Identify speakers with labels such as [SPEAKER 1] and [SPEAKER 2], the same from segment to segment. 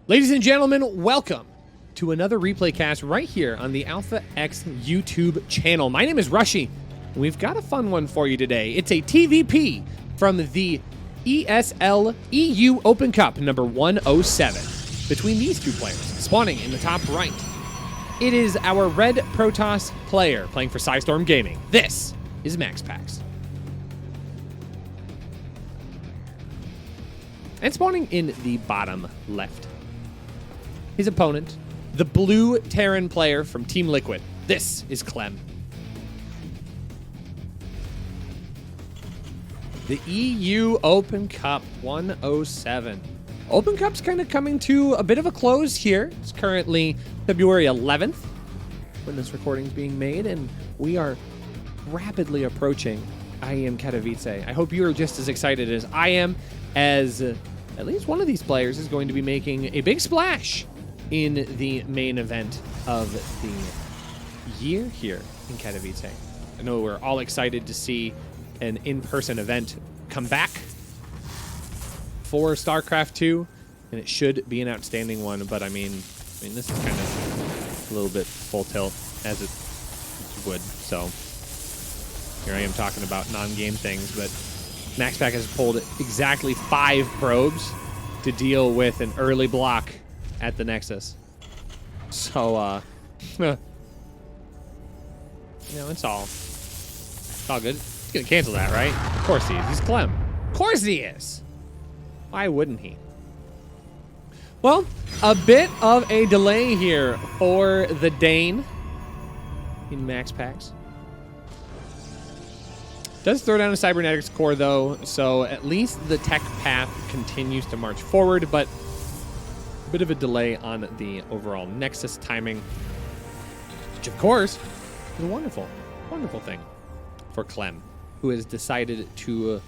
[SPEAKER 1] Ladies and gentlemen, welcome to another replay cast right here on the Alpha X YouTube channel. My name is Rushi, and we've got a fun one for you today. It's a TVP from the ESL EU Open Cup number 107 between these two players, spawning in the top right. It is our Red Protoss player playing for Storm Gaming. This is MAXPAX. And spawning in the bottom left, his opponent, the blue Terran player from Team Liquid. This is Clem. The EU Open Cup 107. Open Cup's kind of coming to a bit of a close here. It's currently February 11th when this recording is being made, and we are rapidly approaching IEM Katowice. I hope you are just as excited as I am, as at least one of these players is going to be making a big splash in the main event of the year here in Katowice. I know we're all excited to see an in-person event come back for StarCraft 2, and it should be an outstanding one, but I mean this is kind of a little bit full tilt as it would, so here I am talking about non-game things, but MAXPAX has pulled exactly 5 probes to deal with an early block at the Nexus. So, it's all good. He's gonna cancel that, right? Of course he is. He's Clem. Of course he is. Why wouldn't he? Well, a bit of a delay here for the Dane in MAXPAX. Does throw down a cybernetics core though, so at least the tech path continues to march forward, but a bit of a delay on the overall Nexus timing, which of course is a wonderful, wonderful thing for Clem, who has decided to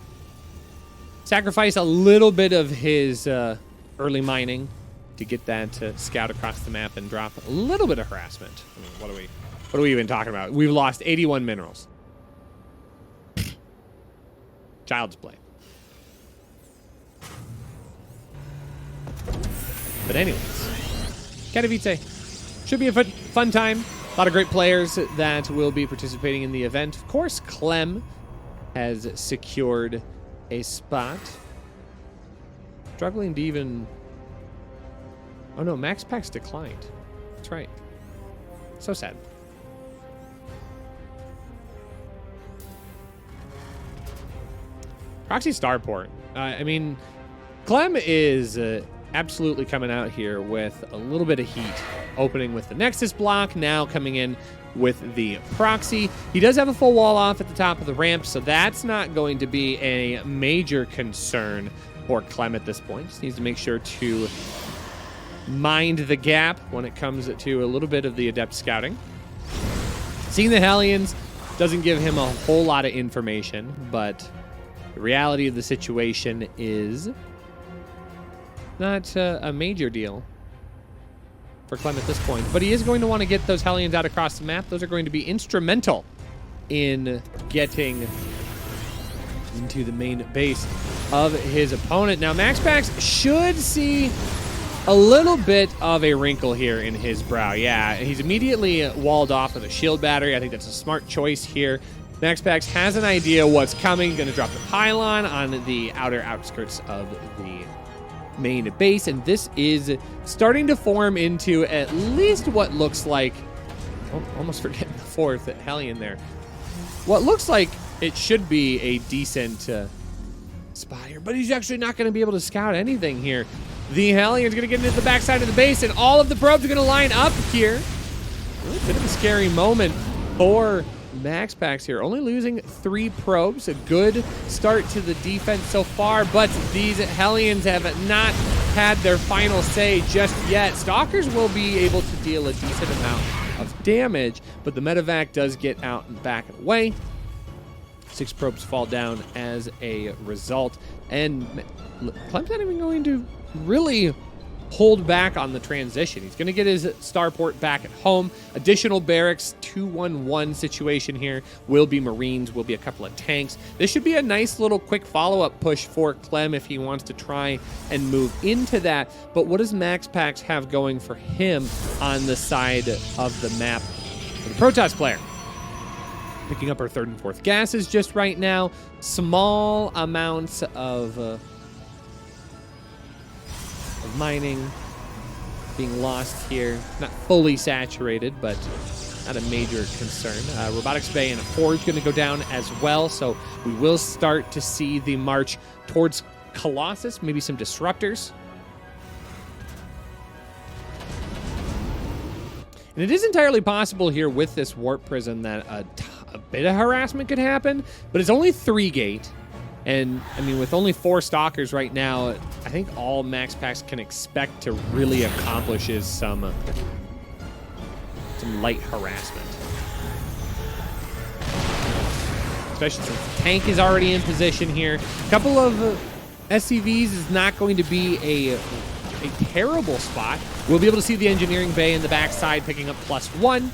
[SPEAKER 1] sacrifice a little bit of his early mining to get that scout across the map and drop a little bit of harassment. I mean, what are we even talking about? We've lost 81 minerals. Child's play. But anyways, Katowice should be a fun time. A lot of great players that will be participating in the event. Of course, Clem has secured a spot. Struggling to even... Oh no, MAXPAX declined. That's right. So sad. Proxy Starport. I mean, Clem is absolutely coming out here with a little bit of heat. Opening with the Nexus block, now coming in with the proxy. He does have a full wall off at the top of the ramp, so that's not going to be a major concern for Clem at this point. Just needs to make sure to mind the gap when it comes to a little bit of the adept scouting. Seeing the Hellions doesn't give him a whole lot of information, but the reality of the situation is not a major deal for Clem at this point, but he is going to want to get those Hellions out across the map. Those are going to be instrumental in getting into the main base of his opponent. Now, MAXPAX should see a little bit of a wrinkle here in his brow. Yeah, he's immediately walled off with a shield battery. I think that's a smart choice here. MAXPAX has an idea what's coming. Going to drop the pylon on the outer outskirts of the main base, and this is starting to form into at least what looks like, almost forgetting the 4th Hellion there, what looks like it should be a decent spot here, but he's actually not going to be able to scout anything here. The Hellion's going to get into the backside of the base, and all of the probes are going to line up here. A bit of a scary moment for MAXPAX here, only losing 3 probes. A good start to the defense so far, but these Hellions have not had their final say just yet. Stalkers will be able to deal a decent amount of damage, but the medevac does get out and back and away. 6 probes fall down as a result, and Clem's not even going to really hold back on the transition. He's going to get his starport back at home. Additional barracks, 2-1-1 situation here. Will be Marines, will be a couple of tanks. This should be a nice little quick follow-up push for Clem if he wants to try and move into that. But what does MAXPAX have going for him on the side of the map for the Protoss player? Picking up our 3rd and 4th gases just right now. Small amounts of mining being lost here. Not fully saturated, but not a major concern. Robotics Bay and a Forge going to go down as well, so we will start to see the march towards Colossus, maybe some disruptors. And it is entirely possible here with this Warp Prism that a bit of harassment could happen, but it's only 3 gate. And, I mean, with only 4 Stalkers right now, I think all MAXPAX can expect to really accomplish is some light harassment. Especially since the tank is already in position here. A couple of SCVs is not going to be a terrible spot. We'll be able to see the engineering bay in the backside picking up +1.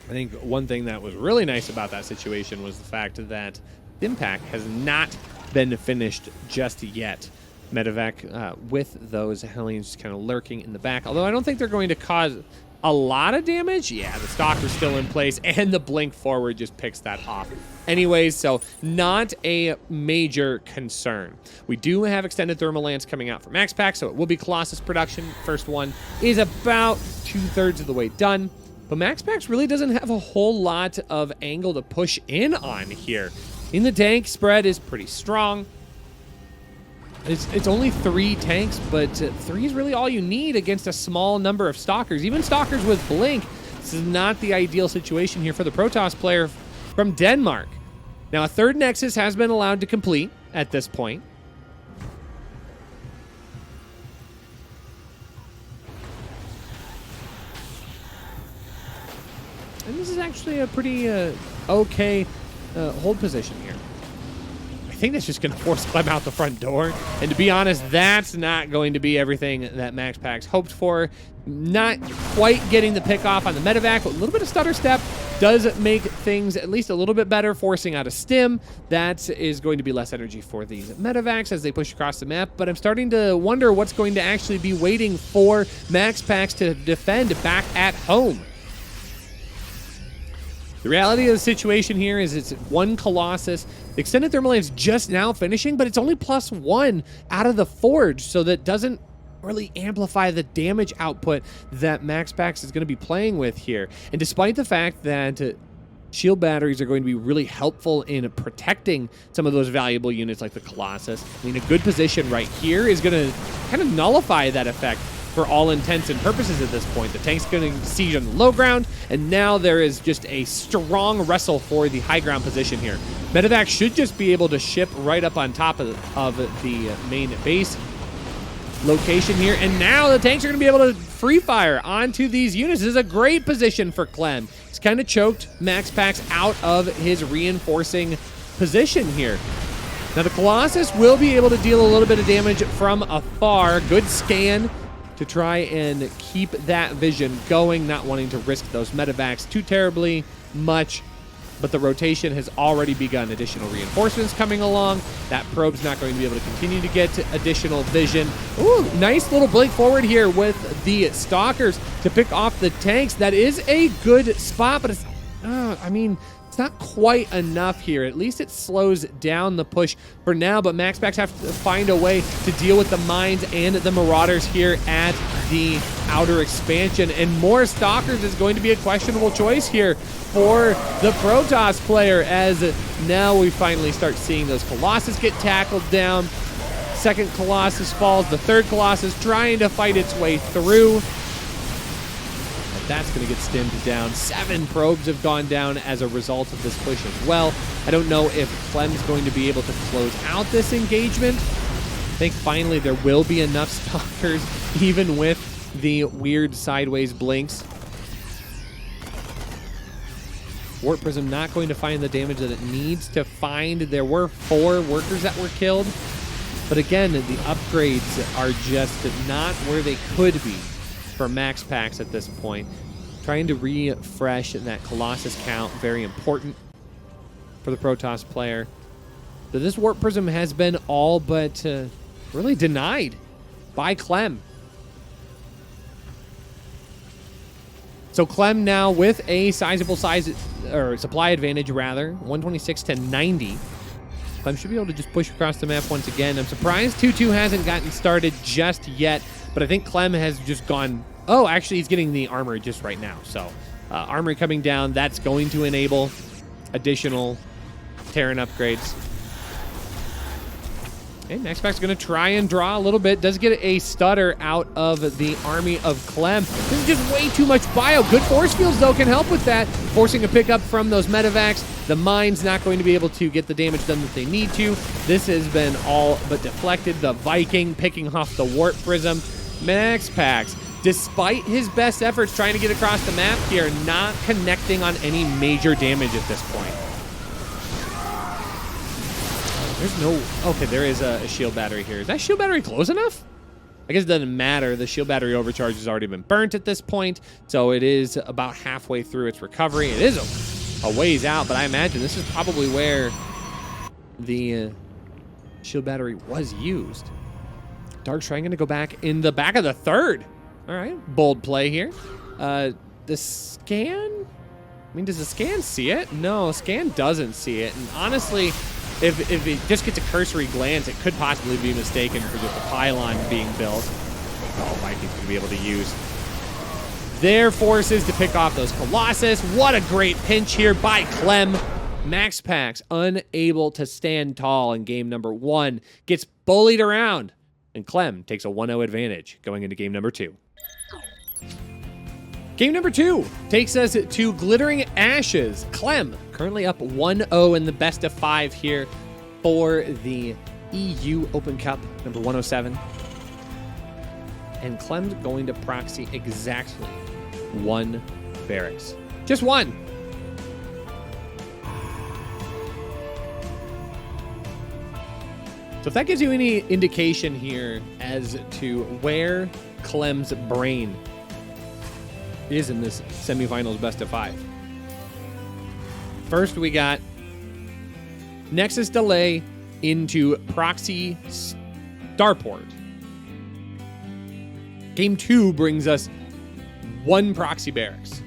[SPEAKER 1] I think one thing that was really nice about that situation was the fact that Impact has not been finished just yet. Medevac with those Hellions just kind of lurking in the back. Although I don't think they're going to cause a lot of damage. Yeah, the Stalker's still in place, and the blink forward just picks that off. Anyways, so not a major concern. We do have extended thermal lance coming out for MAXPAX, so it will be Colossus production. First one is about 2/3 of the way done. But MAXPAX really doesn't have a whole lot of angle to push in on here. In the tank, spread is pretty strong. It's only 3 tanks, but 3 is really all you need against a small number of Stalkers. Even Stalkers with Blink, this is not the ideal situation here for the Protoss player from Denmark. Now, a 3rd Nexus has been allowed to complete at this point. And this is actually a pretty okay hold position here. I think that's just going to force Clem out the front door. And to be honest, that's not going to be everything that MAXPAX hoped for. Not quite getting the pick off on the medevac, but a little bit of stutter step does make things at least a little bit better, forcing out a stim. That is going to be less energy for these medevacs as they push across the map, but I'm starting to wonder what's going to actually be waiting for MAXPAX to defend back at home. The reality of the situation here is it's 1 Colossus. The extended thermal lance just now finishing, but it's only +1 out of the Forge, so that doesn't really amplify the damage output that MAXPAX is going to be playing with here. And despite the fact that shield batteries are going to be really helpful in protecting some of those valuable units like the Colossus, I mean, a good position right here is going to kind of nullify that effect for all intents and purposes at this point. The tank's going to siege on the low ground, and now there is just a strong wrestle for the high ground position here. Medevac should just be able to ship right up on top of the main base location here, and now the tanks are going to be able to free fire onto these units. This is a great position for Clem. He's kind of choked MAXPAX out of his reinforcing position here. Now the Colossus will be able to deal a little bit of damage from afar. Good scan to try and keep that vision going, not wanting to risk those medevacs too terribly much. But the rotation has already begun. Additional reinforcements coming along. That probe's not going to be able to continue to get additional vision. Ooh, nice little blink forward here with the Stalkers to pick off the tanks. That is a good spot, but it's, I mean, it's not quite enough here. At least it slows down the push for now, but MAXPAX have to find a way to deal with the mines and the Marauders here at the outer expansion. And more Stalkers is going to be a questionable choice here for the Protoss player, as now we finally start seeing those Colossus get tackled down. Second Colossus falls, the third Colossus trying to fight its way through. That's going to get stimmed down. 7 probes have gone down as a result of this push as well. I don't know if Clem's going to be able to close out this engagement. I think finally there will be enough Stalkers, even with the weird sideways blinks. Warp Prism not going to find the damage that it needs to find. There were 4 workers that were killed. But again, the upgrades are just not where they could be for MAXPAX at this point. Trying to refresh that Colossus count, very important for the Protoss player. So this Warp Prism has been all but really denied by Clem. So Clem now with a sizable supply advantage, rather, 126 to 90. Clem should be able to just push across the map once again. I'm surprised 2-2 hasn't gotten started just yet, but I think Clem has just gone. Oh, actually, he's getting the armor just right now. So armor coming down, that's going to enable additional Terran upgrades. Okay, MAXPAX is going to try and draw a little bit. Does get a stutter out of the army of Clem. This is just way too much bio. Good force fields, though, can help with that. Forcing a pickup from those medevacs. The mine's not going to be able to get the damage done that they need to. This has been all but deflected. The Viking picking off the Warp Prism. MAXPAX, despite his best efforts trying to get across the map here, not connecting on any major damage at this point. There's no... Okay, there is a shield battery here. Is that shield battery close enough? I guess it doesn't matter. The shield battery overcharge has already been burnt at this point, so it is about halfway through its recovery. It is a ways out, but I imagine this is probably where the shield battery was used. Dark's trying to go back in the back of the third. All right, bold play here. The scan? I mean, does the scan see it? No, scan doesn't see it. And honestly, if it just gets a cursory glance, it could possibly be mistaken for just a pylon being built. Oh, Viking's going to be able to use their forces to pick off those Colossus. What a great pinch here by Clem. MAXPAX unable to stand tall in game number 1. Gets bullied around. And Clem takes a 1-0 advantage going into game number 2. Game number 2 takes us to Glittering Ashes. Clem currently up 1-0 in the best of 5 here for the EU Open Cup number 107. And Clem's going to proxy exactly 1 barracks. Just 1. So if that gives you any indication here as to where Clem's brain is in this semifinals best of 5. First, we got Nexus delay into proxy starport. Game 2 brings us 1 proxy barracks.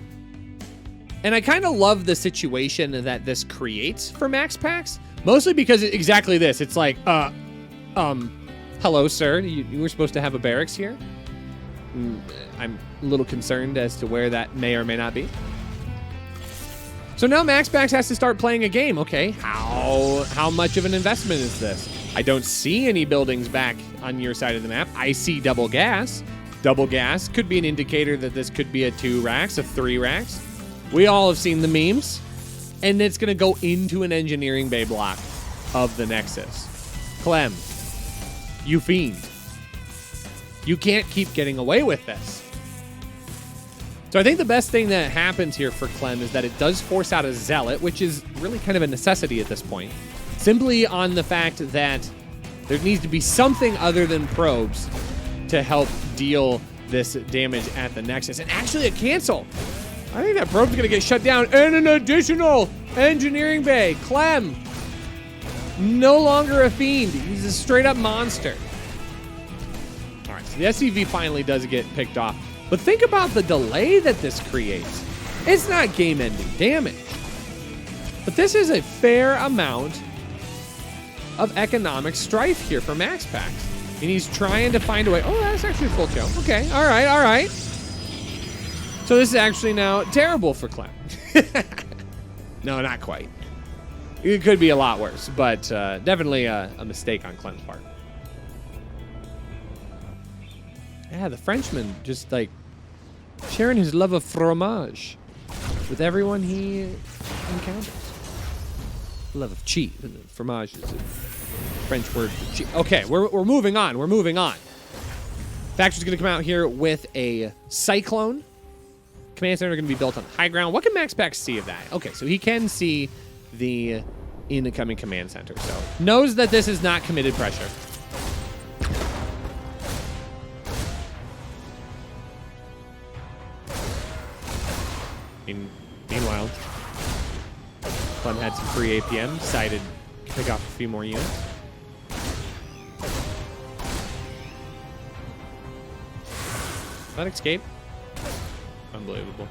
[SPEAKER 1] And I kind of love the situation that this creates for MAXPAX, mostly because exactly this. It's like, hello, sir. You were supposed to have a barracks here? I'm a little concerned as to where that may or may not be. So now MAXPAX has to start playing a game. Okay, how much of an investment is this? I don't see any buildings back on your side of the map. I see double gas. Double gas could be an indicator that this could be a 2 racks, a 3 racks. We all have seen the memes. And it's going to go into an engineering bay block of the Nexus. Clem, you fiend. You can't keep getting away with this. So I think the best thing that happens here for Clem is that it does force out a Zealot, which is really kind of a necessity at this point. Simply on the fact that there needs to be something other than probes to help deal this damage at the Nexus. And actually a cancel. I think that probe's going to get shut down. And an additional engineering bay. Clem, no longer a fiend. He's a straight up monster. All right, so the SCV finally does get picked off. But think about the delay that this creates. It's not game-ending damage. But this is a fair amount of economic strife here for MAXPAX. And he's trying to find a way. Oh, that's actually a full kill. Okay, all right, all right. So this is actually now terrible for Clem. No, not quite. It could be a lot worse, but definitely a mistake on Clem's part. Yeah, the Frenchman just like sharing his love of fromage with everyone he encounters. Love of cheese. Fromage is a French word for cheese. Okay, we're moving on. We're moving on. Factor's going to come out here with a Cyclone. Command center going to be built on high ground. What can MAXPAX see of that? Okay, so he can see the incoming command center. So knows that this is not committed pressure. Meanwhile, Clem had some free APM, decided to pick off a few more units. That escape. Unbelievable.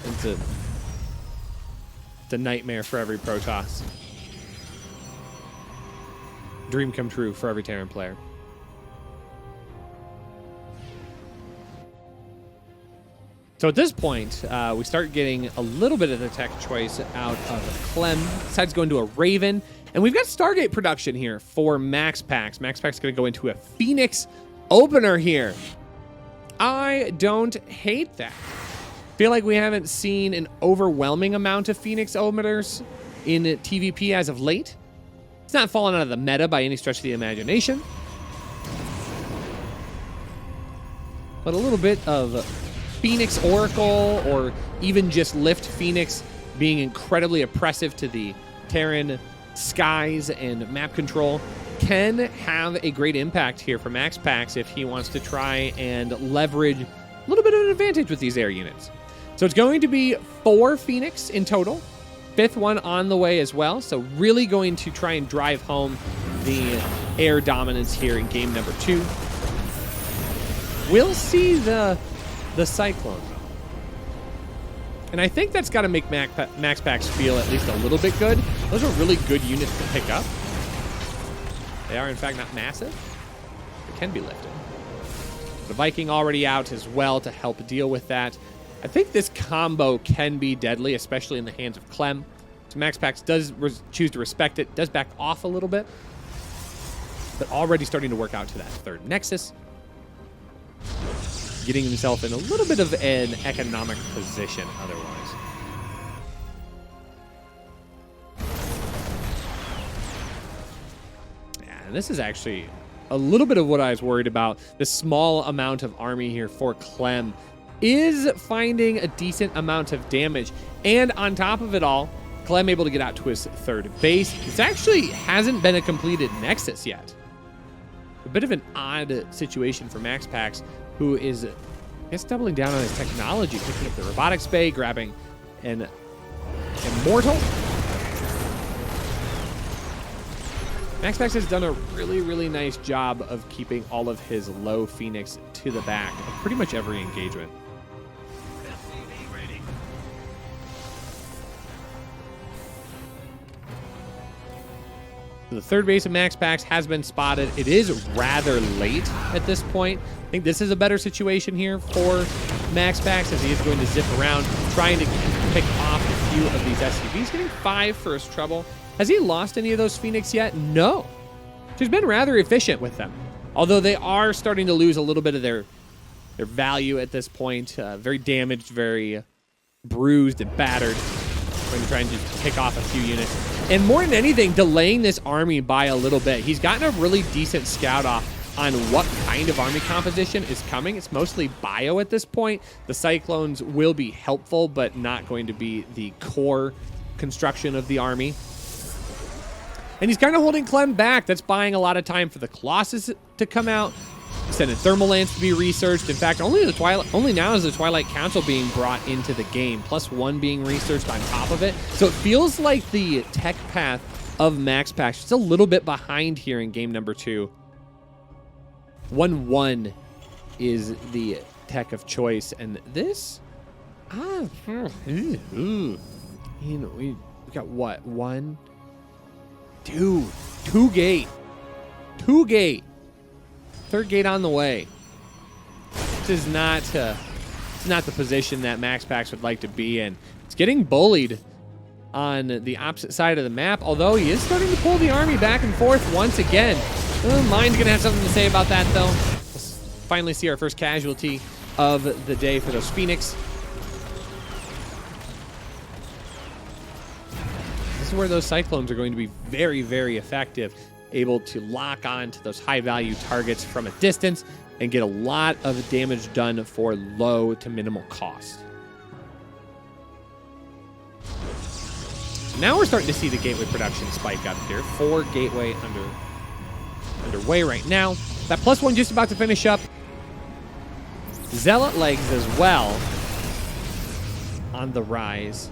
[SPEAKER 1] It's a nightmare for every Protoss. Dream come true for every Terran player. So at this point, we start getting a little bit of the tech choice out of Clem. Decides to go into a Raven. And we've got Stargate production here for MAXPAX. MAXPAX is going to go into a Phoenix opener here. I don't hate that. Feel like we haven't seen an overwhelming amount of Phoenix openers in TVP as of late. It's not fallen out of the meta by any stretch of the imagination. But a little bit of Phoenix Oracle, or even just Lift Phoenix, being incredibly oppressive to the Terran skies and map control, can have a great impact here for MAXPAX if he wants to try and leverage a little bit of an advantage with these air units. So it's going to be 4 Phoenix in total, 5th one on the way as well. So really going to try and drive home the air dominance here in game number 2. We'll see the Cyclone. And I think that's got to make MAXPAX feel at least a little bit good. Those are really good units to pick up. They are, in fact, not massive. They can be lifted. The Viking already out as well to help deal with that. I think this combo can be deadly, especially in the hands of Clem. So MAXPAX does choose to respect it, does back off a little bit, but already starting to work out to that 3rd Nexus. Getting himself in a little bit of an economic position otherwise. Yeah, and this is actually a little bit of what I was worried about. The small amount of army here for Clem is finding a decent amount of damage. And on top of it all, Clem able to get out to his 3rd base. This actually hasn't been a completed Nexus yet. A bit of an odd situation for MAXPAX, who is, I guess, doubling down on his technology, picking up the robotics bay, grabbing an Immortal. MAXPAX has done a really, really nice job of keeping all of his low Phoenix to the back of pretty much every engagement. The 3rd base of MAXPAX has been spotted. It is rather late at this point. I think this is a better situation here for MAXPAX, as he is going to zip around, trying to pick off a few of these SCVs, getting 5 first trouble. Has he lost any of those Phoenix yet? No. He's been rather efficient with them, although they are starting to lose a little bit of their value at this point. Very damaged, very bruised and battered. We're going to try and just pick off a few units. And more than anything, delaying this army by a little bit. He's gotten a really decent scout off on what kind of army composition is coming. It's mostly bio at this point. The Cyclones will be helpful, but not going to be the core construction of the army. And he's kind of holding Clem back. That's buying a lot of time for the Colossus to come out. Extended thermal lance to be researched. In fact, only now is the Twilight Council being brought into the game, +1 being researched on top of it. So it feels like the tech path of MAXPAX is a little bit behind here in game number 2. 1-1 is the tech of choice, and this, we got what, 1, 2 gate, 2 gate. 3rd gate on the way. This is not the position that MAXPAX would like to be in. It's getting bullied on the opposite side of the map, although he is starting to pull the army back and forth once again. Mine's going to have something to say about that, though. Let's finally see our first casualty of the day for those Phoenix. This is where those Cyclones are going to be very, very effective, able to lock on to those high-value targets from a distance and get a lot of damage done for low to minimal cost. Now we're starting to see the gateway production spike up here. 4 gateway underway right now. That +1 just about to finish up. Zealot legs as well on the rise.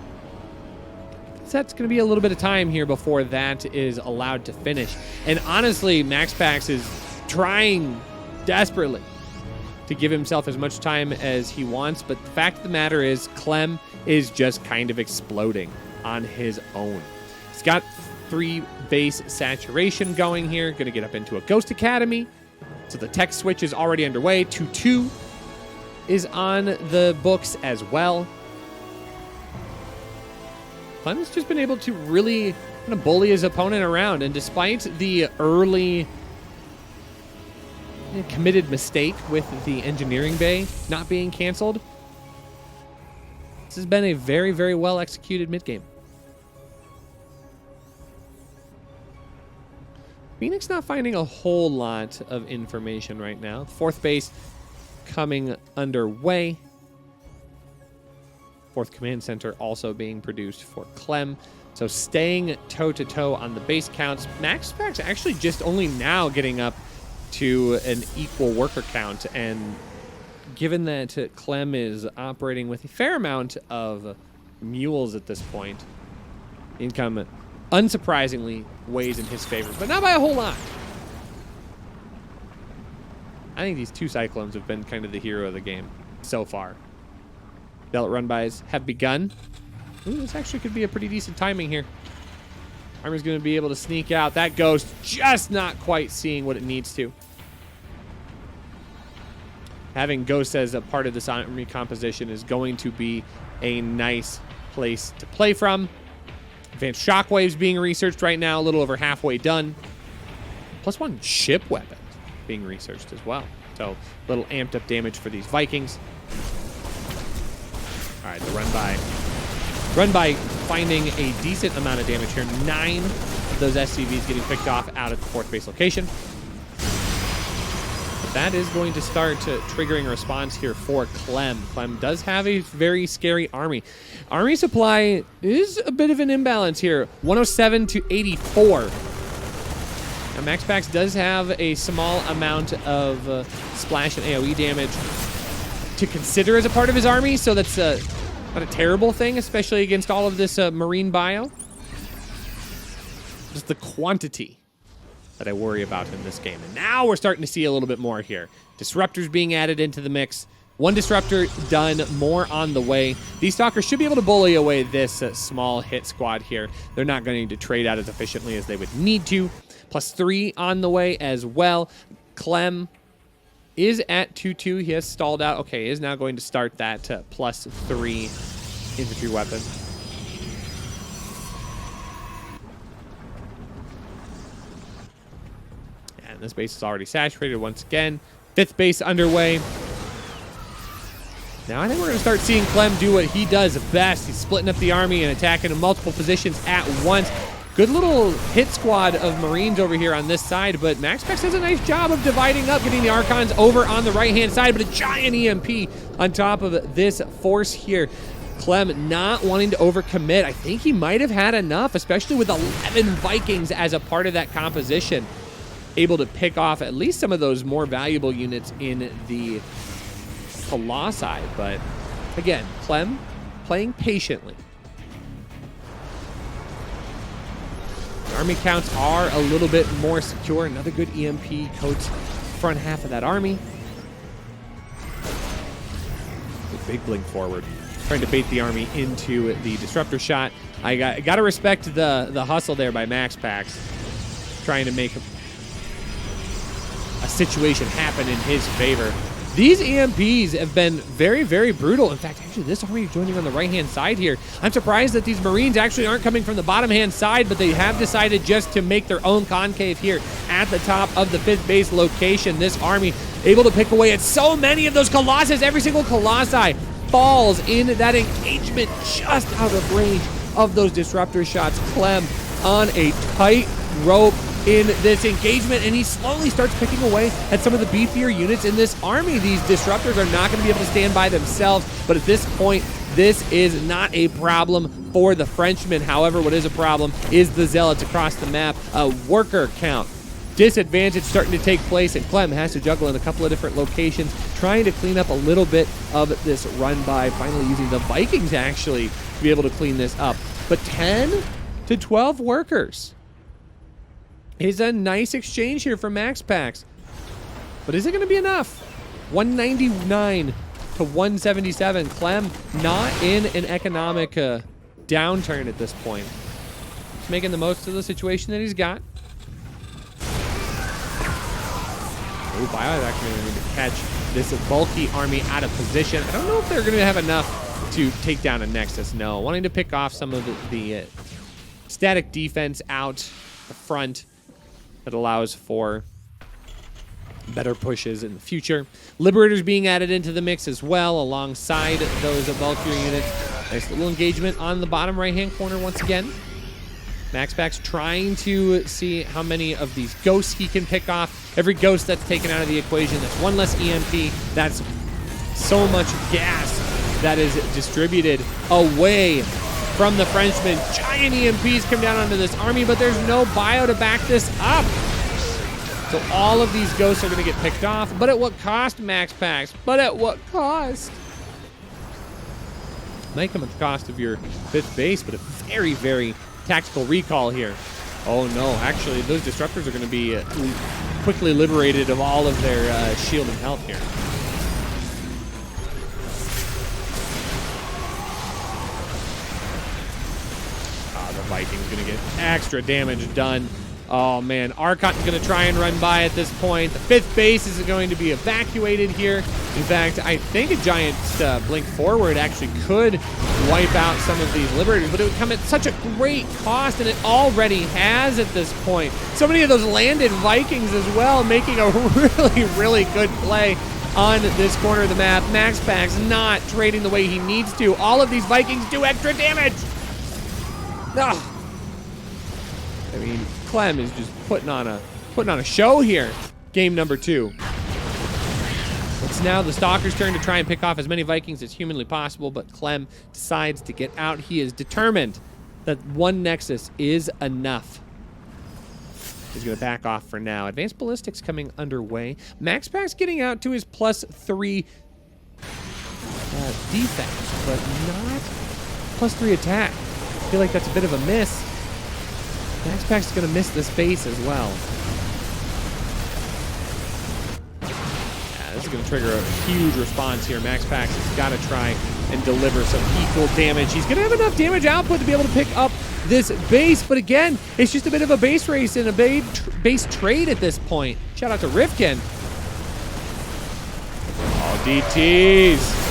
[SPEAKER 1] So that's going to be a little bit of time here before that is allowed to finish. And honestly, MAXPAX is trying desperately to give himself as much time as he wants, but the fact of the matter is Clem is just kind of exploding on his own. He's got 3 base saturation going here, going to get up into a Ghost Academy. So the tech switch is already underway. 2-2 is on the books as well. Clem's just been able to really kind of bully his opponent around, and despite the early committed mistake with the engineering bay not being canceled, this has been a very, very well executed mid game. Phoenix not finding a whole lot of information right now. 4th base coming underway. 4th command center also being produced for Clem. So staying toe-to-toe on the base counts. MAXPAX actually just only now getting up to an equal worker count. And given that Clem is operating with a fair amount of mules at this point, income unsurprisingly weighs in his favor, but not by a whole lot. I think these 2 Cyclones have been kind of the hero of the game so far. Zealot run-bys have begun. Ooh, this actually could be a pretty decent timing here. Army's going to be able to sneak out. That Ghost just not quite seeing what it needs to. Having Ghost as a part of this army composition is going to be a nice place to play from. Advanced shockwaves being researched right now, a little over halfway done. +1 ship weapon being researched as well. So a little amped up damage for these Vikings. All right, the run by finding a decent amount of damage here. 9 of those SCVs getting picked off out at the 4th base location. But that is going to start triggering a response here for Clem. Clem does have a very scary army. Army supply is a bit of an imbalance here. 107 to 84. Now, MAXPAX does have a small amount of splash and AoE damage to consider as a part of his army, so that's not a terrible thing, especially against all of this marine bio. Just the quantity that I worry about in this game. And now we're starting to see a little bit more here. Disruptors being added into the mix. 1 disruptor done, more on the way. These Stalkers should be able to bully away this small hit squad here. They're not going to trade out as efficiently as they would need to. +3 on the way as well. Clem is at 2-2. He has stalled out. Okay, is now going to start that +3 infantry weapon. And this base is already saturated once again. 5th base underway. Now I think we're going to start seeing Clem do what he does best. He's splitting up the army and attacking in multiple positions at once. Good little hit squad of Marines over here on this side, but MAXPAX does a nice job of dividing up, getting the Archons over on the right-hand side, but a giant EMP on top of this force here. Clem not wanting to overcommit. I think he might have had enough, especially with 11 Vikings as a part of that composition. Able to pick off at least some of those more valuable units in the Colossi, but again, Clem playing patiently. Army counts are a little bit more secure. Another good EMP coats front half of that army. The big blink forward, trying to bait the army into the disruptor shot. I got to respect the hustle there by MAXPAX, trying to make a situation happen in his favor. These EMPs have been very, very brutal. In fact, actually, this army is joining on the right-hand side here. I'm surprised that these Marines actually aren't coming from the bottom-hand side, but they have decided just to make their own concave here at the top of the 5th base location. This army able to pick away at so many of those Colossus. Every single Colossi falls in that engagement just out of range of those disruptor shots. Clem on a tight rope in this engagement, and he slowly starts picking away at some of the beefier units in this army. These disruptors are not going to be able to stand by themselves, but at this point, this is not a problem for the Frenchmen. However, what is a problem is the Zealots across the map. A worker count disadvantage starting to take place, and Clem has to juggle in a couple of different locations, trying to clean up a little bit of this run by, finally using the Vikings actually to be able to clean this up. But 10 to 12 workers is a nice exchange here for MAXPAX. But is it going to be enough? 199 to 177. Clem not in an economic downturn at this point. He's making the most of the situation that he's got. Oh, Bio's actually going to catch this bulky army out of position. I don't know if they're going to have enough to take down a Nexus. No, wanting to pick off some of the static defense out the front that allows for better pushes in the future. Liberators being added into the mix as well, alongside those bulkier units. Nice little engagement on the bottom right-hand corner once again. MAXPAX trying to see how many of these ghosts he can pick off. Every ghost that's taken out of the equation, that's one less EMP. That's so much gas that is distributed away from the Frenchman. Giant EMPs come down onto this army, but there's no bio to back this up. So all of these ghosts are going to get picked off, but at what cost, MAXPAX? But at what cost? Might come at the cost of your 5th base, but a very, very tactical recall here. Oh no, actually those disruptors are going to be quickly liberated of all of their shield and health here. The Viking's going to get extra damage done. Oh man, Archon's going to try and run by at this point. The 5th base is going to be evacuated here. In fact, I think a giant blink forward actually could wipe out some of these liberators, but it would come at such a great cost, and it already has at this point. So many of those landed Vikings as well, making a really, really good play on this corner of the map. MAXPAX not trading the way he needs to. All of these Vikings do extra damage. Oh. I mean, Clem is just putting on a show here. Game number 2. It's now the Stalker's turn to try and pick off as many Vikings as humanly possible, but Clem decides to get out. He is determined that one Nexus is enough. He's going to back off for now. Advanced Ballistics coming underway. MAXPAX getting out to his +3 defense, but not +3 attack. I feel like that's a bit of a miss. MAXPAX is going to miss this base as well. Yeah, this is going to trigger a huge response here. MAXPAX has got to try and deliver some equal damage. He's going to have enough damage output to be able to pick up this base, but again, it's just a bit of a base race and a base trade at this point. Shout out to Rifkin. Oh, DTs.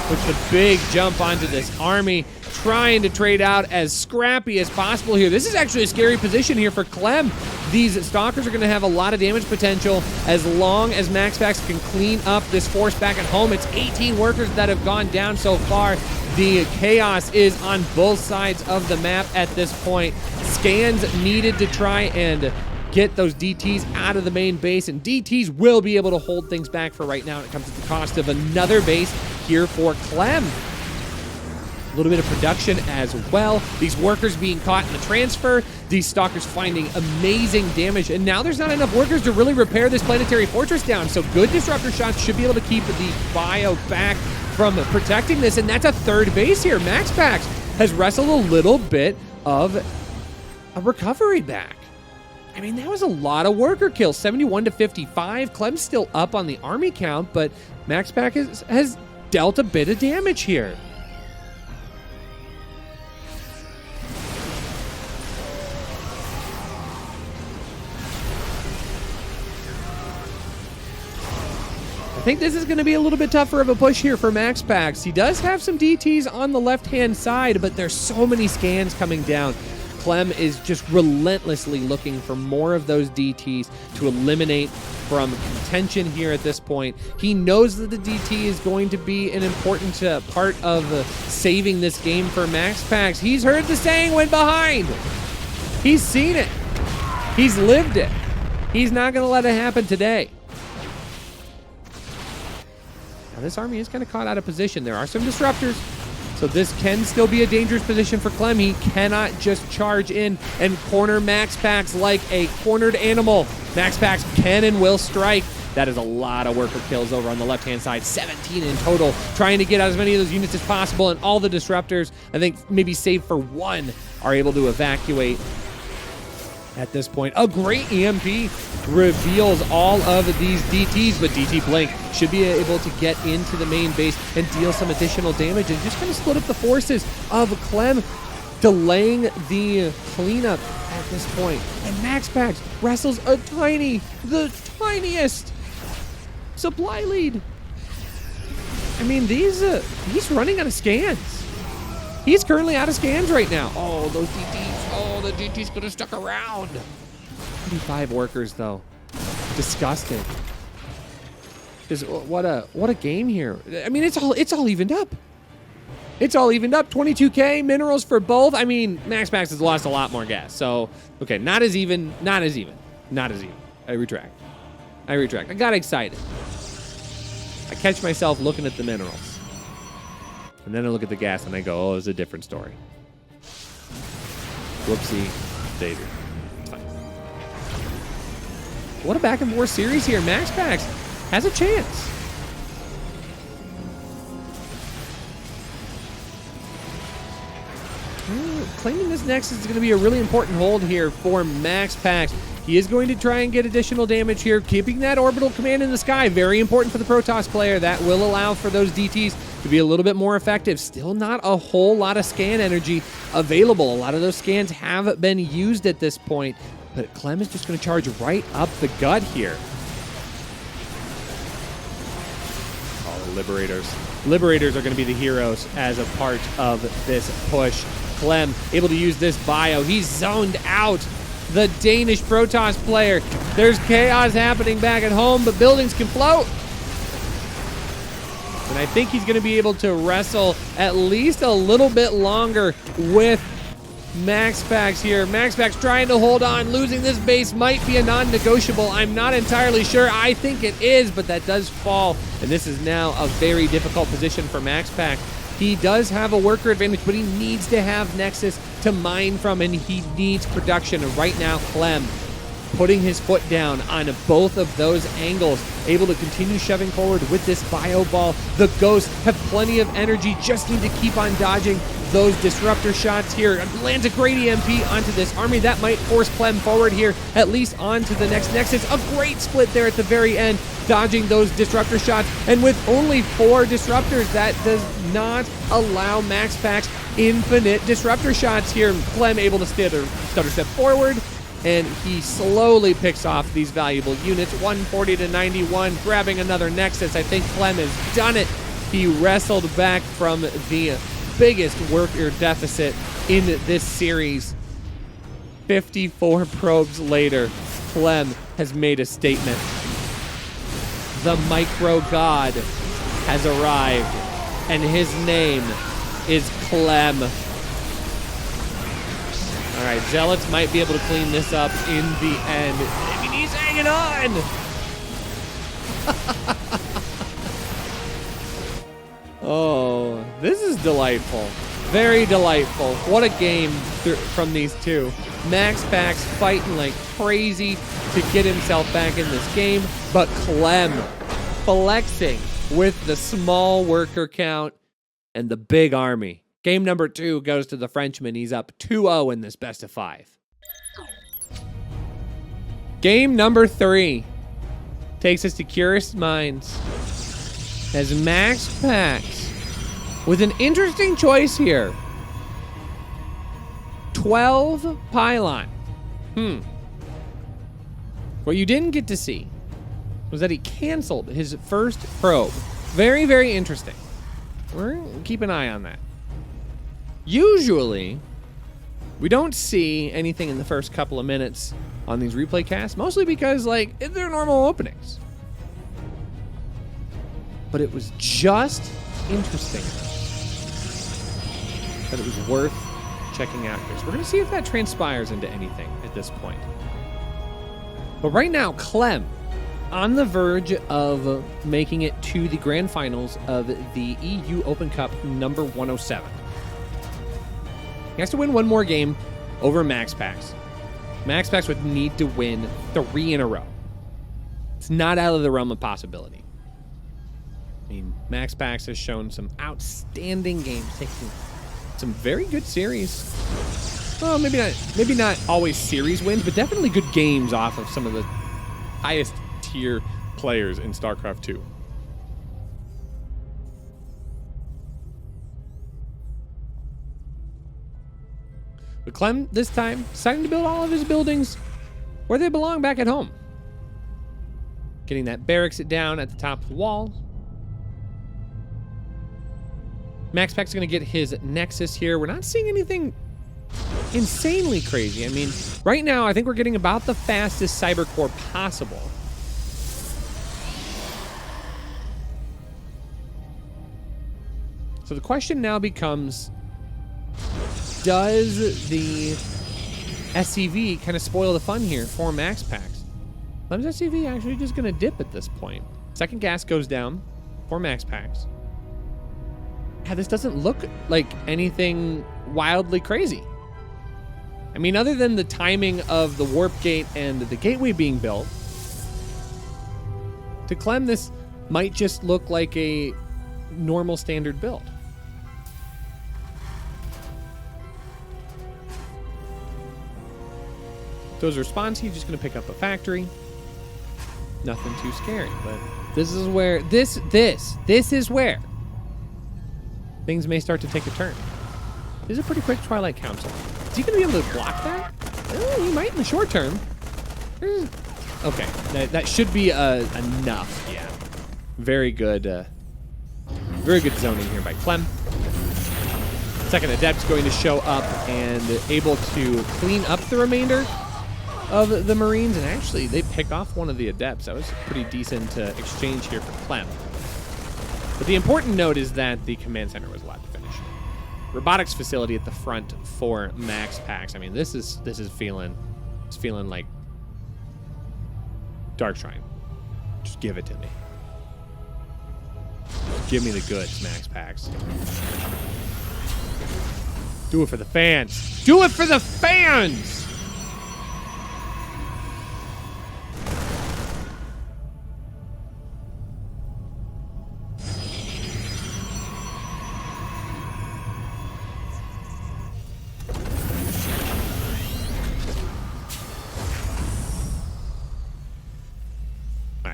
[SPEAKER 1] Puts the big jump onto this army, trying to trade out as scrappy as possible here. This is actually a scary position here for Clem. These Stalkers are going to have a lot of damage potential as long as MAXPAX can clean up this force back at home. It's 18 workers that have gone down so far. The chaos is on both sides of the map at this point. Scans needed to try and get those DTs out of the main base, and DTs will be able to hold things back for right now. It comes at the cost of another base here for Clem. A little bit of production as well. These workers being caught in the transfer. These Stalkers finding amazing damage. And now there's not enough workers to really repair this planetary fortress down. So good disruptor shots should be able to keep the bio back from protecting this. And that's a 3rd base here. MAXPAX has wrestled a little bit of a recovery back. I mean, that was a lot of worker kills. 71 to 55. Clem's still up on the army count, but MAXPAX has dealt a bit of damage here. I think this is going to be a little bit tougher of a push here for MAXPAX. He does have some DTs on the left-hand side, but there's so many scans coming down. Clem is just relentlessly looking for more of those DTs to eliminate from contention here at this point. He knows that the DT is going to be an important part of saving this game for MAXPAX. He's heard the saying, "When behind." He's seen it. He's lived it. He's not going to let it happen today. Now, this army is kind of caught out of position. There are some disruptors. So this can still be a dangerous position for Clem. He cannot just charge in and corner MAXPAX like a cornered animal. MAXPAX can and will strike. That is a lot of worker kills over on the left-hand side, 17 in total, trying to get out as many of those units as possible, and all the disruptors, I think maybe save for one, are able to evacuate at this point. A great EMP reveals all of these DTs, but DT Blink should be able to get into the main base and deal some additional damage and just kind of split up the forces of Clem, delaying the cleanup at this point. And MAXPAX wrestles the tiniest supply lead. I mean, he's running out of scans. He's currently out of scans right now. Oh, those DTs. Oh, the DTs could have stuck around. 25 workers, though. Disgusting. What a game here. I mean, it's all evened up. It's all evened up. 22K minerals for both. I mean, MAXPAX has lost a lot more gas. So, okay, not as even. I retract. I got excited. I catch myself looking at the minerals. And then I look at the gas and I go, oh, it's a different story. Whoopsie daisy. It's fine. What a back and forth series here. MAXPAX has a chance. Claiming this Nexus is going to be a really important hold here for MAXPAX. He is going to try and get additional damage here, keeping that orbital command in the sky. Very important for the Protoss player. That will allow for those DTs to be a little bit more effective. Still not a whole lot of scan energy available. A lot of those scans have been used at this point, but Clem is just going to charge right up the gut here. Oh, the Liberators. Liberators are going to be the heroes as a part of this push. Clem able to use this bio. He's zoned out the Danish Protoss player. There's chaos happening back at home, but buildings can float. And I think he's going to be able to wrestle at least a little bit longer with MAXPAX here. MAXPAX trying to hold on. Losing this base might be a non-negotiable. I'm not entirely sure. I think it is, but that does fall. And this is now a very difficult position for MAXPAX. He does have a worker advantage, but he needs to have Nexus to mine from, and he needs production. And right now, Clem putting his foot down on both of those angles, able to continue shoving forward with this bio ball. The Ghosts have plenty of energy, just need to keep on dodging those disruptor shots here. Lands a great EMP onto this army. That might force Clem forward here, at least onto the next Nexus. A great split there at the very end, dodging those disruptor shots. And with only 4 disruptors, that does not allow MAXPAX infinite disruptor shots here. Clem able to stutter step forward, and he slowly picks off these valuable units. 140 to 91, grabbing another Nexus. I think Clem has done it. He wrestled back from the biggest worker deficit in this series. 54 probes later, Clem has made a statement. The micro god has arrived, and his name is Clem. All right, Zealots might be able to clean this up in the end. I mean, he's hanging on. Oh, this is delightful. Very delightful. What a game from these two. MAXPAX fighting like crazy to get himself back in this game, but Clem flexing with the small worker count and the big army. Game number 2 goes to the Frenchman. He's up 2-0 in this best of 5. Game number 3 takes us to Curious Minds as MAXPAX with an interesting choice here. 12 pylon. What you didn't get to see was that he canceled his first probe. Very, very interesting. We're gonna keep an eye on that. Usually, we don't see anything in the first couple of minutes on these replay casts, mostly because, like, they're normal openings. But it was just interesting that it was worth checking out here. So we're going to see if that transpires into anything at this point. But right now, Clem on the verge of making it to the grand finals of the EU Open Cup number 107. He has to win one more game over MAXPAX. MAXPAX would need to win 3 in a row. It's not out of the realm of possibility. I mean, MAXPAX has shown some outstanding games, taking some very good series. Well, maybe not always series wins, but definitely good games off of some of the highest tier players in StarCraft 2. But Clem, this time, deciding to build all of his buildings where they belong, back at home. Getting that barracks down at the top of the wall. MAXPAX is going to get his Nexus here. We're not seeing anything insanely crazy. I mean, right now, I think we're getting about the fastest cyber core possible. So the question now becomes, does the SCV kind of spoil the fun here for MAXPAX? Clem's SCV actually just going to dip at this point. Second gas goes down for MAXPAX. Yeah, this doesn't look like anything wildly crazy. I mean, other than the timing of the warp gate and the gateway being built, to Clem, this might just look like a normal standard build. So his response, he's just going to pick up a factory. Nothing too scary, but this is where this is where things may start to take a turn. This is a pretty quick Twilight Council. Is he going to be able to block that? He might in the short term. Okay, that should be enough. Yeah, very good zoning here by Clem. Second Adept's going to show up and able to clean up the remainder of the Marines, and actually they pick off one of the Adepts. That was a pretty decent exchange here for Clem. But the important note is that the command center was allowed to finish. Robotics facility at the front for MAXPAX. I mean, this is feeling like Dark Shrine. Just give it to me. Just give me the goods, MAXPAX. Do it for the fans. Do it for the fans!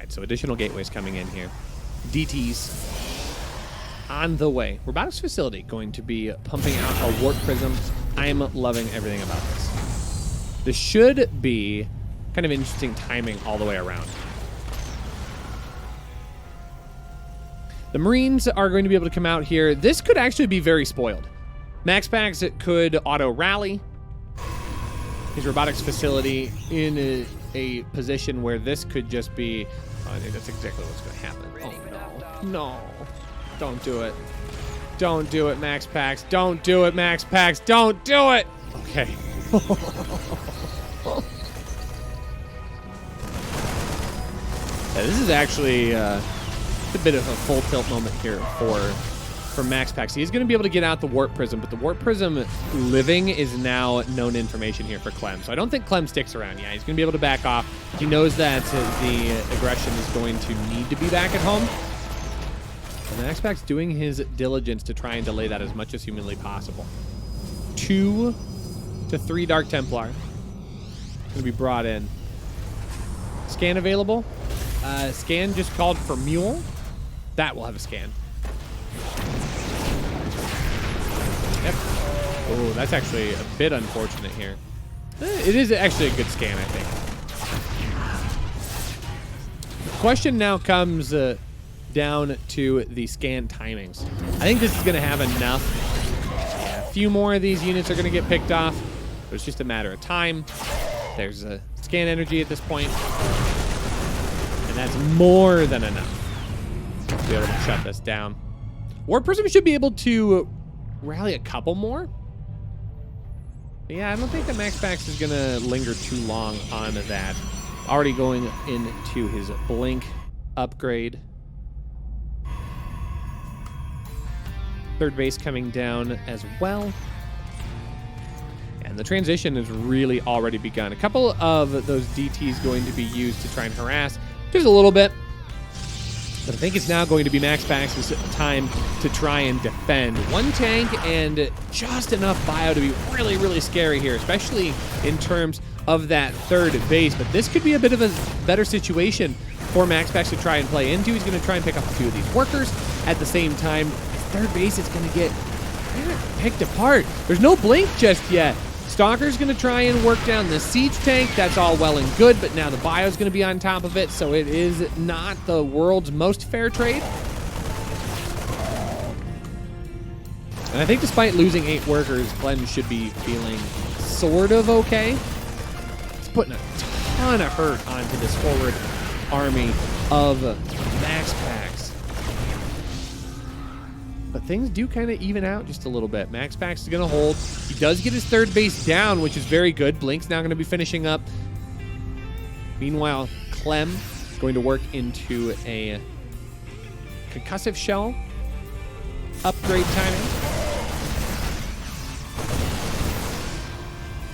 [SPEAKER 1] So additional gateways coming in here. DTs on the way. Robotics facility going to be pumping out a warp prism. I'm loving everything about this. This should be kind of interesting timing all the way around. The Marines are going to be able to come out here. This could actually be very spoiled. MAXPAX could auto rally his robotics facility in a position where this could just be. I think that's exactly what's going to happen. Oh, no. No. Don't do it. Don't do it, MAXPAX. Don't do it, MAXPAX. Don't do it! Okay. Yeah, this is actually a bit of a full tilt moment here for MAXPAX. He's going to be able to get out the warp prism, but the warp prism living is now known information here for Clem. So I don't think Clem sticks around. Yeah, he's going to be able to back off. He knows that the aggression is going to need to be back at home. And MAXPAX doing his diligence to try and delay that as much as humanly possible. 2 to 3 Dark Templar going to be brought in. Scan available. Scan just called for Mule. That will have a scan. Yep. Oh, that's actually a bit unfortunate here. It is actually a good scan, I think. The question now comes down to the scan timings. I think this is going to have enough. Yeah, a few more of these units are going to get picked off. It's just a matter of time. There's a scan energy at this point. And that's more than enough to be able to shut this down. Warp Prism should be able to rally a couple more. But yeah, I don't think that MAXPAX is going to linger too long on that. already going into his blink upgrade. Third base coming down as well. And the transition has really already begun. A couple of those DTs going to be used to try and harass just a little bit. But I think it's now going to be MAXPAX's time to try and defend. One tank and just enough bio to be really, really scary here, especially in terms of that third base. But this could be a bit of a better situation for MAXPAX to try and play into. He's going to try and pick up a few of these workers. At the same time, third base is going to get picked apart. There's no blink just yet. Stalker's going to try and work down the siege tank. That's all well and good, but now the bio's going to be on top of it, so it is not the world's most fair trade. And I think despite losing 8 workers, Clem should be feeling sort of okay. He's putting a ton of hurt onto this forward army of MAXPAX. But things do kind of even out just a little bit. MAXPAX is going to hold. He does get his third base down, which is very good. Blink's now going to be finishing up. Meanwhile, Clem is going to work into a concussive shell upgrade timing.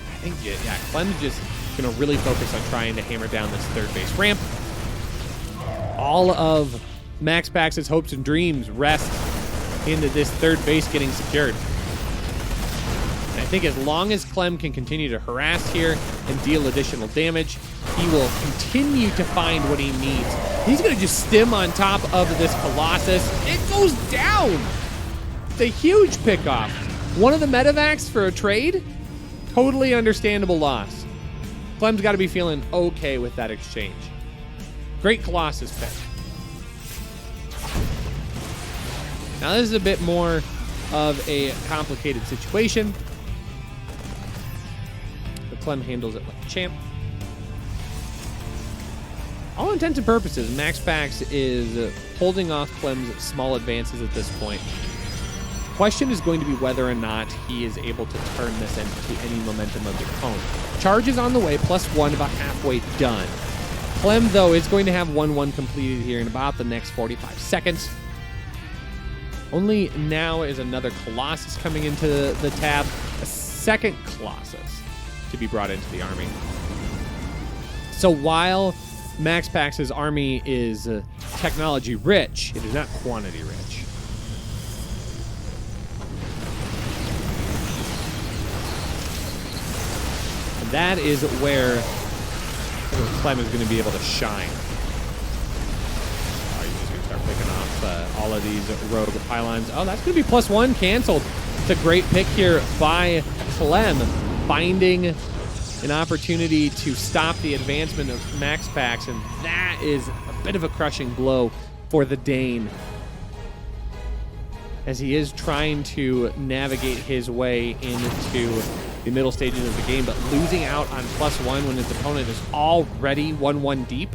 [SPEAKER 1] I think, yeah, Clem's just going to really focus on trying to hammer down this third base ramp. All of MAXPAX's hopes and dreams rest into this third base getting secured. And I think as long as Clem can continue to harass here and deal additional damage, he will continue to find what he needs. He's going to just stim on top of this Colossus. It goes down! It's a huge pickoff. One of the medevacs for a trade? Totally understandable loss. Clem's got to be feeling okay with that exchange. Great Colossus pick. Now this is a bit more of a complicated situation, but Clem handles it like a champ. All intents and purposes, MAXPAX is holding off Clem's small advances at this point. The question is going to be whether or not he is able to turn this into any momentum of the opponent. Charge is on the way, +1, about halfway done. Clem, though, is going to have 1-1 completed here in about the next 45 seconds. Only now is another Colossus coming into the tab. A second Colossus to be brought into the army. So while MAXPAX's army is technology rich, it is not quantity rich. And that is where Clem is going to be able to shine. Picking off all of these rogue pylons. Oh, that's going to be +1 canceled. It's a great pick here by Clem, finding an opportunity to stop the advancement of MAXPAX, and that is a bit of a crushing blow for the Dane, as he is trying to navigate his way into the middle stages of the game, but losing out on +1 when his opponent is already 1-1 deep.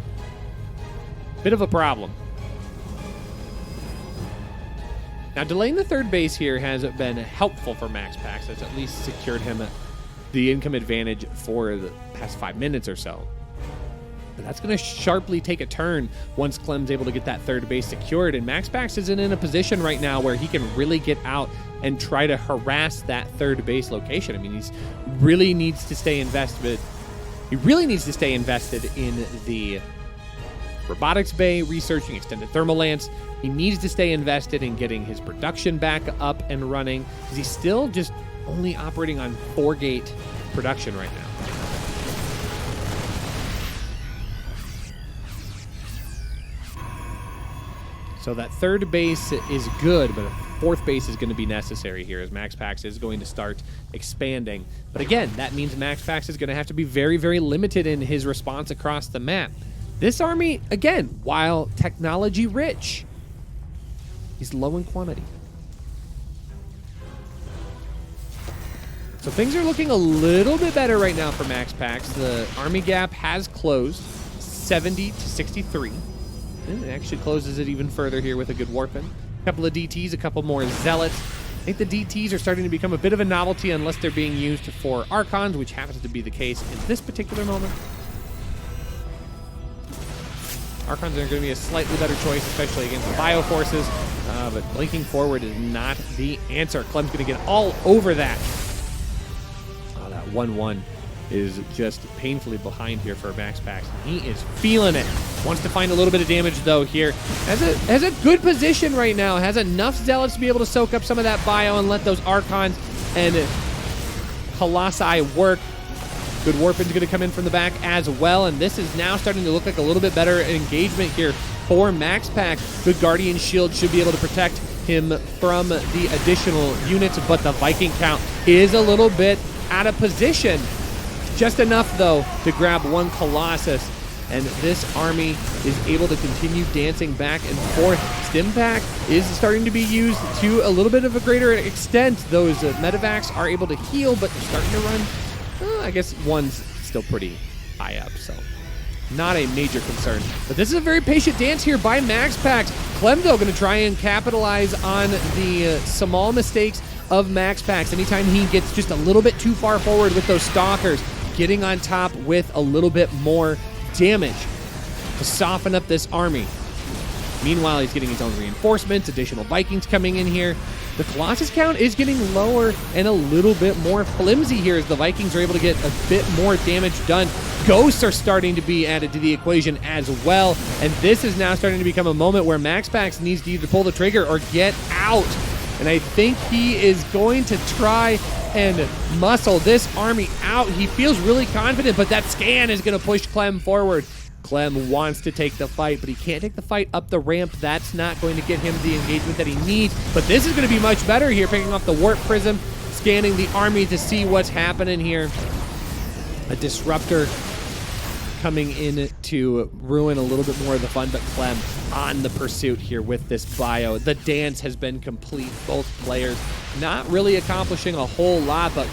[SPEAKER 1] Bit of a problem. Now, delaying the third base here has been helpful for MAXPAX. It's at least secured him the income advantage for the past 5 minutes or so. But that's going to sharply take a turn once Clem's able to get that third base secured. And MAXPAX isn't in a position right now where he can really get out and try to harass that third base location. I mean, he really needs to stay invested. He really needs to stay invested in the robotics bay, researching extended thermal lance. He needs to stay invested in getting his production back up and running, because he's still just only operating on 4-gate production right now. So that third base is good, but a fourth base is going to be necessary here as MAXPAX is going to start expanding. But again, that means MAXPAX is going to have to be very, very limited in his response across the map. This army, again, while technology rich, is low in quantity. So things are looking a little bit better right now for MAXPAX. The army gap has closed 70 to 63. And it actually closes it even further here with a good warpin. A couple of DTs, a couple more zealots. I think the DTs are starting to become a bit of a novelty unless they're being used for Archons, which happens to be the case in this particular moment. Archons are going to be a slightly better choice, especially against the Bio Forces. But blinking forward is not the answer. Clem's going to get all over that. Oh, that 1-1 is just painfully behind here for MAXPAX. He is feeling it. Wants to find a little bit of damage, though, here. Has a good position right now. Has enough Zealots to be able to soak up some of that Bio and let those Archons and Colossi work. Good Warpin's going to come in from the back as well, and this is now starting to look like a little bit better engagement here for MAXPAX. Good Guardian Shield should be able to protect him from the additional units, but the Viking count is a little bit out of position. Just enough, though, to grab one Colossus, and this army is able to continue dancing back and forth. Stimpack is starting to be used to a little bit of a greater extent. Those medevacs are able to heal, but they're starting to run. I guess one's still pretty high up, so not a major concern. But this is a very patient dance here by MAXPAX. Clem, though, going to try and capitalize on the small mistakes of MAXPAX. Anytime he gets just a little bit too far forward with those Stalkers, getting on top with a little bit more damage to soften up this army. Meanwhile, he's getting his own reinforcements, additional Vikings coming in here. The Colossus count is getting lower and a little bit more flimsy here as the Vikings are able to get a bit more damage done. Ghosts are starting to be added to the equation as well, and this is now starting to become a moment where MAXPAX needs to either pull the trigger or get out. And I think he is going to try and muscle this army out. He feels really confident, but that scan is going to push Clem forward. Clem wants to take the fight, but he can't take the fight up the ramp. That's not going to get him the engagement that he needs. But this is going to be much better here, picking off the Warp Prism, scanning the army to see what's happening here. A Disruptor coming in to ruin a little bit more of the fun, but Clem on the pursuit here with this Bio. The dance has been complete. Both players not really accomplishing a whole lot, but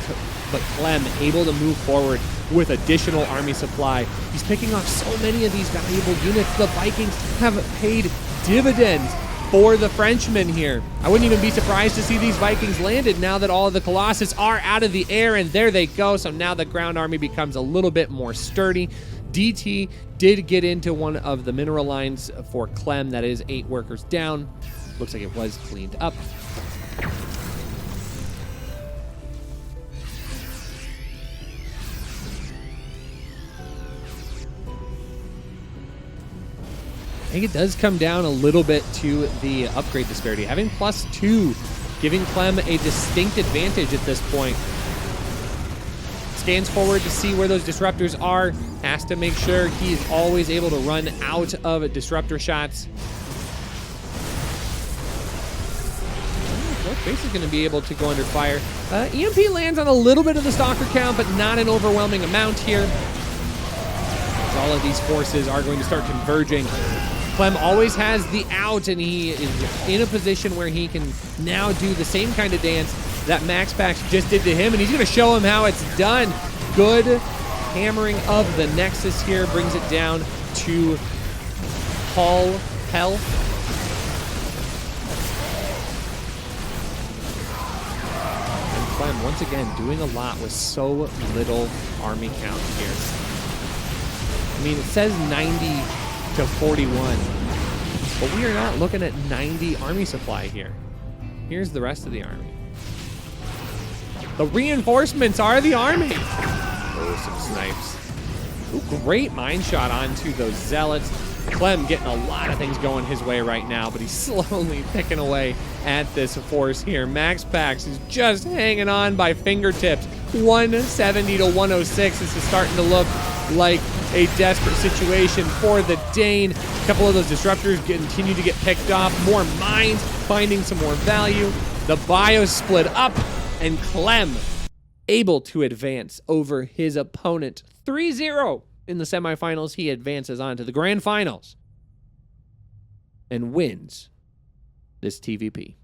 [SPEAKER 1] Clem able to move forward with additional army supply. He's picking off so many of these valuable units. The Vikings have paid dividends for the Frenchmen here. I wouldn't even be surprised to see these Vikings landed now that all of the Colossus are out of the air, and there they go. So now the ground army becomes a little bit more sturdy. DT did get into one of the mineral lines for Clem. That is 8 workers down. Looks like it was cleaned up. I think it does come down a little bit to the upgrade disparity. Having +2, giving Clem a distinct advantage at this point. Scans forward to see where those disruptors are. Has to make sure he's always able to run out of disruptor shots. Fourth base is going to be able to go under fire. EMP lands on a little bit of the Stalker count, but not an overwhelming amount here. All of these forces are going to start converging. Clem always has the out, and he is in a position where he can now do the same kind of dance that MAXPAX just did to him, and he's going to show him how it's done. Good hammering of the Nexus here brings it down to Hull Health. And Clem, once again, doing a lot with so little army count here. I mean, it says 90 to 41, but we are not looking at 90 army supply here. Here's the rest of the army. The reinforcements are the army. Oh, some snipes. Ooh, great mine shot onto those Zealots. Clem getting a lot of things going his way right now, but he's slowly picking away at this force here. MAXPAX is just hanging on by fingertips. 170 to 106. This is starting to look like a desperate situation for the Dane. A couple of those disruptors continue to get picked off. More mines, finding some more value. The Bio split up, and Clem able to advance over his opponent 3-0 in the semifinals. He advances on to the grand finals and wins this TVP.